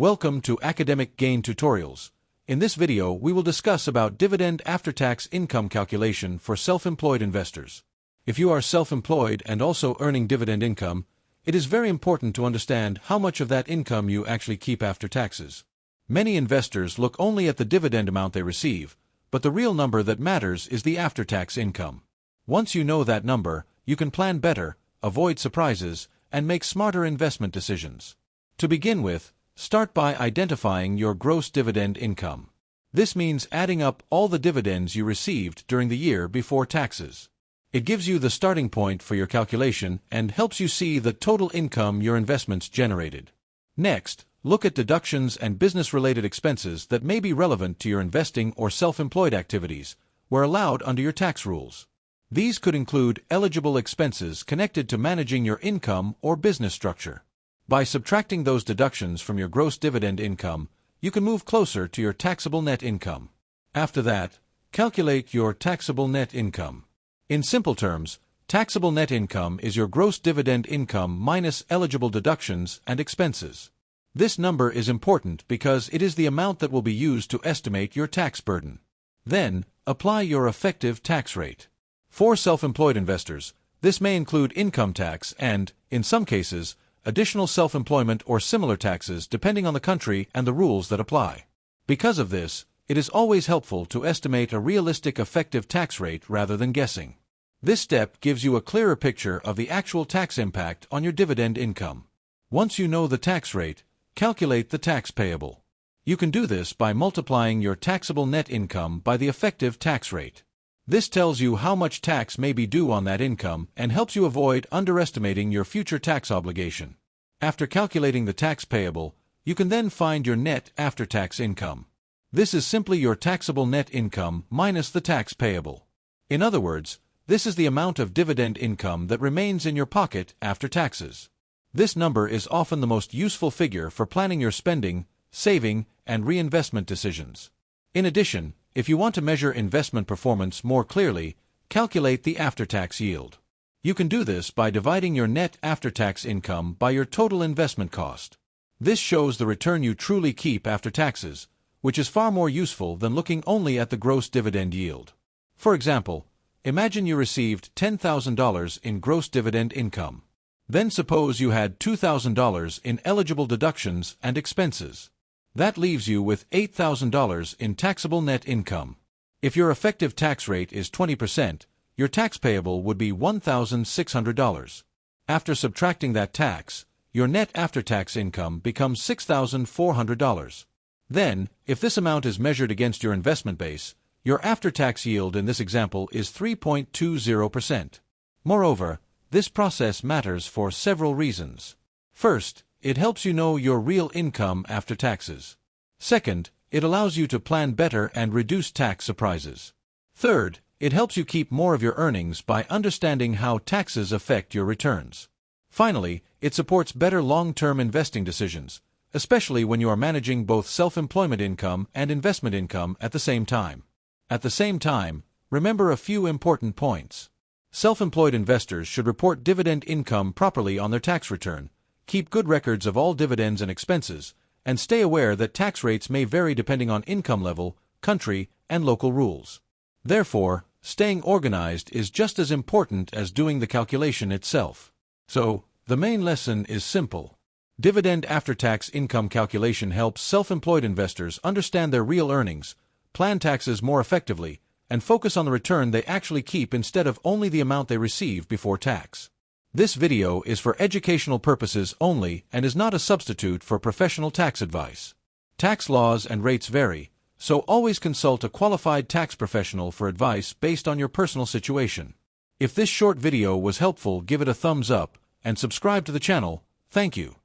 Welcome to Academic Gain Tutorials. In this video, we will discuss about dividend after-tax income calculation for self-employed investors. If you are self-employed and also earning dividend income, it is very important to understand how much of that income you actually keep after taxes. Many investors look only at the dividend amount they receive, but the real number that matters is the after-tax income. Once you know that number, you can plan better, avoid surprises, and make smarter investment decisions. To begin with, start by identifying your gross dividend income. This means adding up all the dividends you received during the year before taxes. It gives you the starting point for your calculation and helps you see the total income your investments generated. Next, look at deductions and business-related expenses that may be relevant to your investing or self-employed activities, where allowed under your tax rules. These could include eligible expenses connected to managing your income or business structure. By subtracting those deductions from your gross dividend income, you can move closer to your taxable net income. After that, calculate your taxable net income. In simple terms, taxable net income is your gross dividend income minus eligible deductions and expenses. This number is important because it is the amount that will be used to estimate your tax burden. Then, apply your effective tax rate. For self-employed investors, this may include income tax and, in some cases, additional self-employment or similar taxes depending on the country and the rules that apply. Because of this, it is always helpful to estimate a realistic effective tax rate rather than guessing. This step gives you a clearer picture of the actual tax impact on your dividend income. Once you know the tax rate, calculate the tax payable. You can do this by multiplying your taxable net income by the effective tax rate. This tells you how much tax may be due on that income and helps you avoid underestimating your future tax obligation. After calculating the tax payable, you can then find your net after-tax income. This is simply your taxable net income minus the tax payable. In other words, this is the amount of dividend income that remains in your pocket after taxes. This number is often the most useful figure for planning your spending, saving, and reinvestment decisions. In addition, if you want to measure investment performance more clearly, calculate the after-tax yield. You can do this by dividing your net after-tax income by your total investment cost. This shows the return you truly keep after taxes, which is far more useful than looking only at the gross dividend yield. For example, imagine you received $10,000 in gross dividend income. Then suppose you had $2,000 in eligible deductions and expenses. That leaves you with $8,000 in taxable net income. If your effective tax rate is 20%, your tax payable would be $1,600. After subtracting that tax, your net after-tax income becomes $6,400. Then, if this amount is measured against your investment base, your after-tax yield in this example is 3.20%. Moreover, this process matters for several reasons. First, it helps you know your real income after taxes. Second, it allows you to plan better and reduce tax surprises. Third, it helps you keep more of your earnings by understanding how taxes affect your returns. Finally, it supports better long-term investing decisions, especially when you are managing both self-employment income and investment income at the same time. At the same time, remember a few important points. Self-employed investors should report dividend income properly on their tax return, keep good records of all dividends and expenses, and stay aware that tax rates may vary depending on income level, country, and local rules. Therefore, staying organized is just as important as doing the calculation itself. So, the main lesson is simple. Dividend after-tax income calculation helps self-employed investors understand their real earnings, plan taxes more effectively, and focus on the return they actually keep instead of only the amount they receive before tax. This video is for educational purposes only and is not a substitute for professional tax advice. Tax laws and rates vary, so always consult a qualified tax professional for advice based on your personal situation. If this short video was helpful, give it a thumbs up and subscribe to the channel. Thank you.